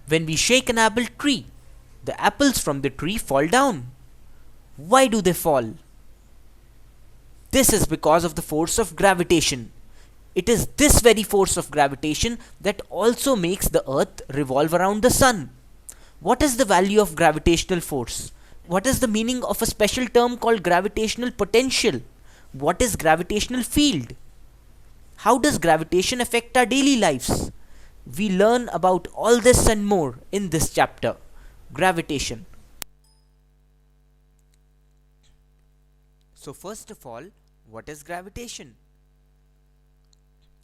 When we shake an apple tree, the apples from the tree fall down. Why do they fall? This is because of the force of gravitation. It is this very force of gravitation that also makes the earth revolve around the sun. What is the value of gravitational force? What is the meaning of a special term called gravitational potential? What is gravitational field? How does gravitation affect our daily lives? We learn about all this and more in this chapter, Gravitation. So first of all, what is gravitation?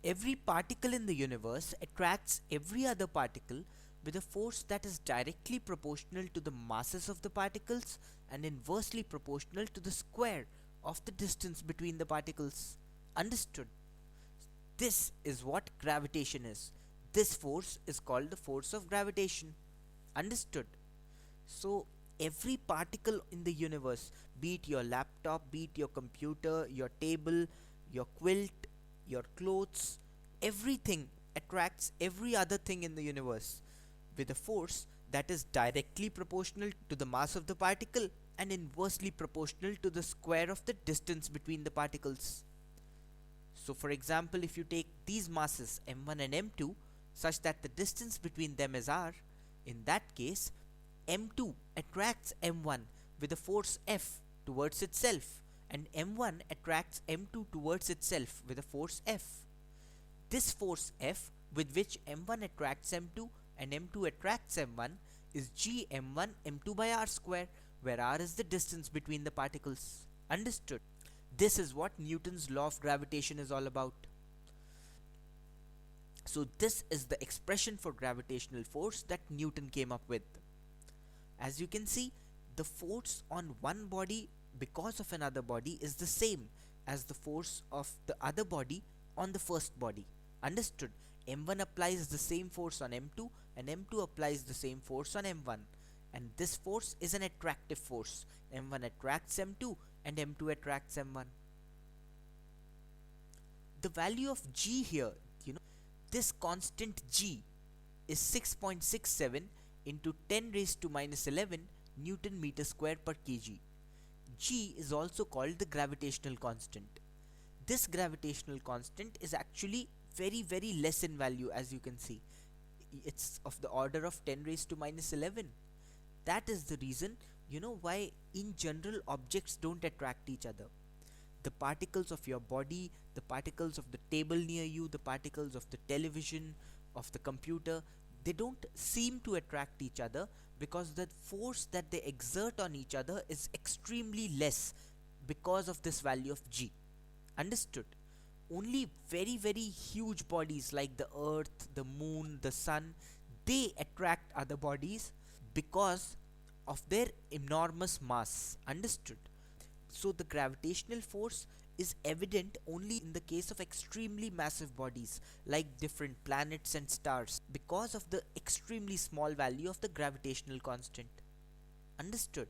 Every particle in the universe attracts every other particle with a force that is directly proportional to the masses of the particles and inversely proportional to the square of the distance between the particles. Understood? This is what gravitation is. This force is called the force of gravitation. Understood? So, every particle in the universe, be it your laptop, be it your computer, your table, your quilt, your clothes, everything attracts every other thing in the universe with a force that is directly proportional to the mass of the particle and inversely proportional to the square of the distance between the particles. So for example, if you take these masses m1 and m2 such that the distance between them is r, in that case m2 attracts m1 with a force F towards itself, and m1 attracts m2 towards itself with a force F. This force F with which m1 attracts m2 and m2 attracts m1 is g m1 m2 by r square, where r is the distance between the particles. Understood? This is what Newton's law of gravitation is all about. So this is the expression for gravitational force that Newton came up with. As you can see, the force on one body because of another body is the same as the force of the other body on the first body. Understood? m1 applies the same force on m2 and m2 applies the same force on m1, and this force is an attractive force. m1 attracts m2 and m2 attracts m1. The value of g here, this constant g is 6.67 into 10 raised to minus 11 Newton meter square per kg. G is also called the gravitational constant. This gravitational constant is actually very less in value, as you can see. It's of the order of 10 raised to minus 11. That is the reason, why in general objects don't attract each other. The particles of your body, the particles of the table near you, the particles of the television, of the computer, they don't seem to attract each other because the force that they exert on each other is extremely less because of this value of g. Understood? Only very huge bodies like the earth, the moon, the sun, they attract other bodies because of their enormous mass. Understood? So the gravitational force is evident only in the case of extremely massive bodies like different planets and stars because of the extremely small value of the gravitational constant. Understood?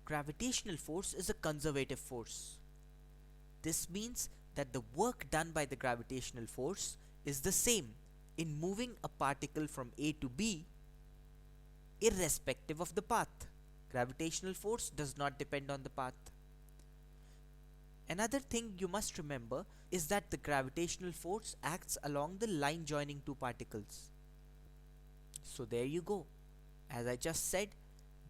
Gravitational force is a conservative force. This means that the work done by the gravitational force is the same in moving a particle from A to B irrespective of the path. Gravitational force does not depend on the path. Another thing you must remember is that the gravitational force acts along the line joining two particles. So there you go. As I just said,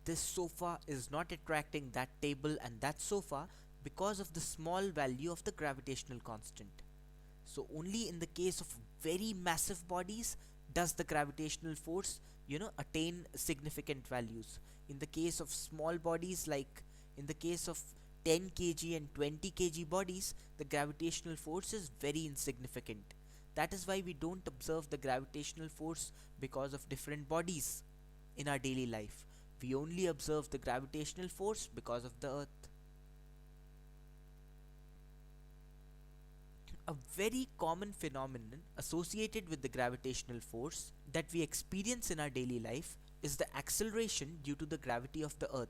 this sofa is not attracting that table and that sofa because of the small value of the gravitational constant. So only in the case of very massive bodies does the gravitational force, attain significant values. In the case of small bodies, like in the case of 10 kg and 20 kg bodies, the gravitational force is very insignificant. That is why we don't observe the gravitational force because of different bodies in our daily life. We only observe the gravitational force because of the earth. A very common phenomenon associated with the gravitational force that we experience in our daily life is the acceleration due to the gravity of the earth.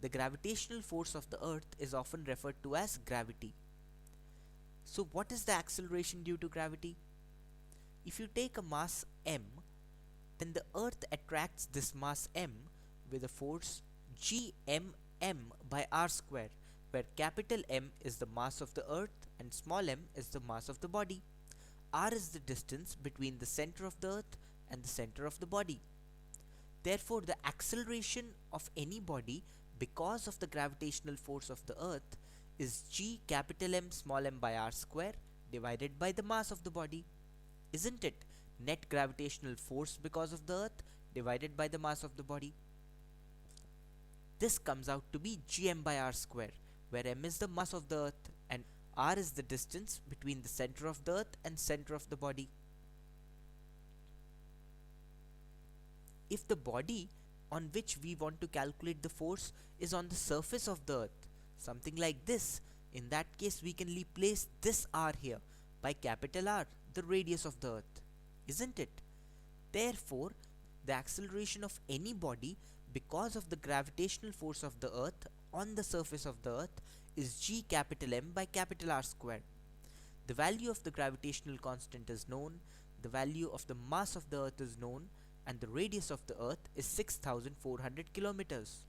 The gravitational force of the earth is often referred to as gravity. So what is the acceleration due to gravity? If you take a mass m, then the earth attracts this mass m with a force gmm by r square, where capital M is the mass of the earth and small m is the mass of the body. R is the distance between the center of the earth and the center of the body. Therefore, the acceleration of any body because of the gravitational force of the earth is g capital M small m by r square divided by the mass of the body. Isn't it? Net gravitational force because of the earth divided by the mass of the body. This comes out to be gm by r square, where m is the mass of the earth and r is the distance between the center of the earth and center of the body. If the body on which we want to calculate the force is on the surface of the earth, something like this, in that case we can replace this r here by capital R, the radius of the earth, isn't it? Therefore, the acceleration of any body because of the gravitational force of the earth on the surface of the earth is g capital M by capital R square. The value of the gravitational constant is known, the value of the mass of the earth is known, and the radius of the earth is 6400 kilometers.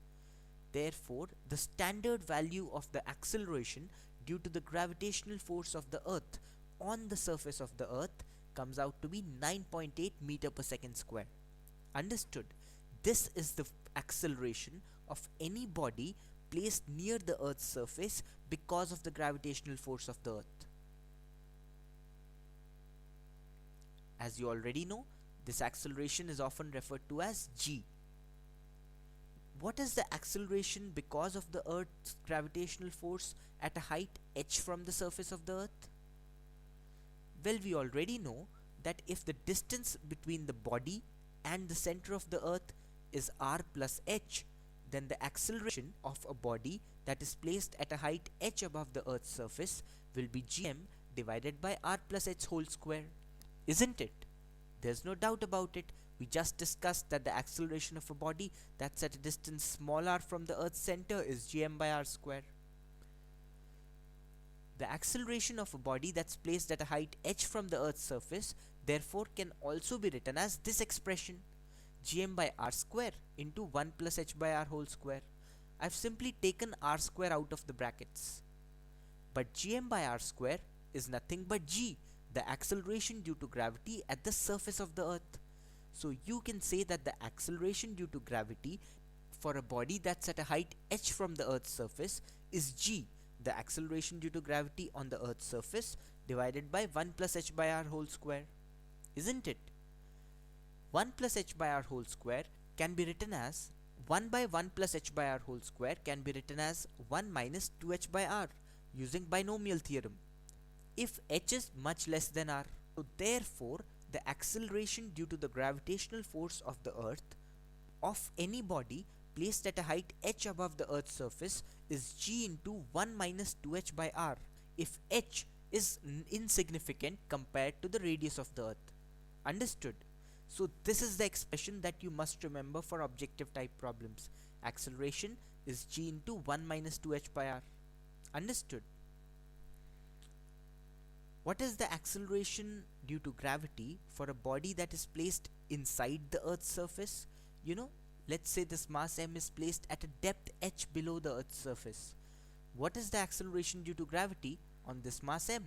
Therefore, the standard value of the acceleration due to the gravitational force of the earth on the surface of the earth comes out to be 9.8 meter per second square. Understood? This is the acceleration of any body placed near the earth's surface because of the gravitational force of the earth. As you already know, this acceleration is often referred to as g. What is the acceleration because of the earth's gravitational force at a height h from the surface of the earth? Well, we already know that if the distance between the body and the center of the earth is r plus h, then the acceleration of a body that is placed at a height h above the earth's surface will be gm divided by r plus h whole square. Isn't it? There's no doubt about it. We just discussed that the acceleration of a body that's at a distance small r from the earth's center is gm by r square. The acceleration of a body that's placed at a height h from the earth's surface therefore can also be written as this expression, gm by r square into 1 plus h by r whole square. I've simply taken r square out of the brackets. But gm by r square is nothing but g, the acceleration due to gravity at the surface of the earth. So you can say that the acceleration due to gravity for a body that's at a height h from the earth's surface is g, the acceleration due to gravity on the earth's surface divided by 1 plus h by r whole square. Isn't it? 1 plus h by r whole square can be written as 1 by 1 plus h by r whole square can be written as 1 minus 2h by r using binomial theorem if h is much less than r. So therefore, the acceleration due to the gravitational force of the earth of any body placed at a height h above the earth's surface is g into 1 minus 2h by r if h is insignificant compared to the radius of the earth. Understood? So this is the expression that you must remember for objective type problems. Acceleration is g into 1 minus 2h by r. Understood? What is the acceleration due to gravity for a body that is placed inside the earth's surface? Let's say this mass m is placed at a depth h below the earth's surface. What is the acceleration due to gravity on this mass m?